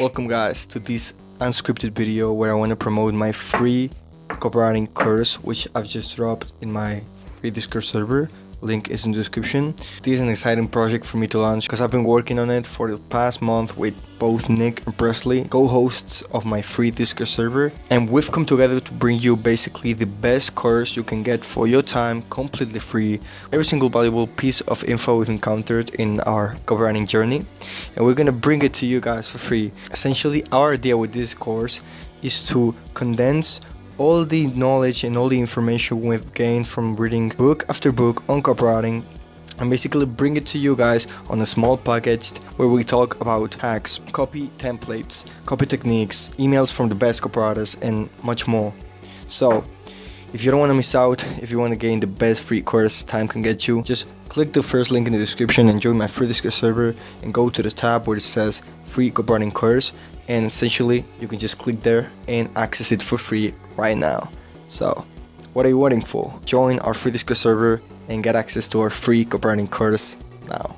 Welcome guys to this unscripted video where I want to promote my free copywriting course which I've just dropped in my free Discord server. Link is in the description. This is an exciting project for me to launch because I've been working on it for the past month with both Nick and Presley, co-hosts of my free Discord server, and we've come together to bring you basically the best course you can get for your time, completely free. Every single valuable piece of info we've encountered in our copywriting journey, and we're gonna bring it to you guys for free. Essentially, our idea with this course is to condense all the knowledge and all the information we've gained from reading book after book on copywriting and basically bring it to you guys on a small package where we talk about hacks, copy templates, copy techniques, emails from the best copywriters, and much more. So if you don't want to miss out, if you want to gain the best free course time can get you, just click the first link in the description and join my free Discord server and go to the tab where it says free copywriting course, and essentially you can just click there and access it for free right now. So what are you waiting for? Join our free Discord server and get access to our free copywriting course now.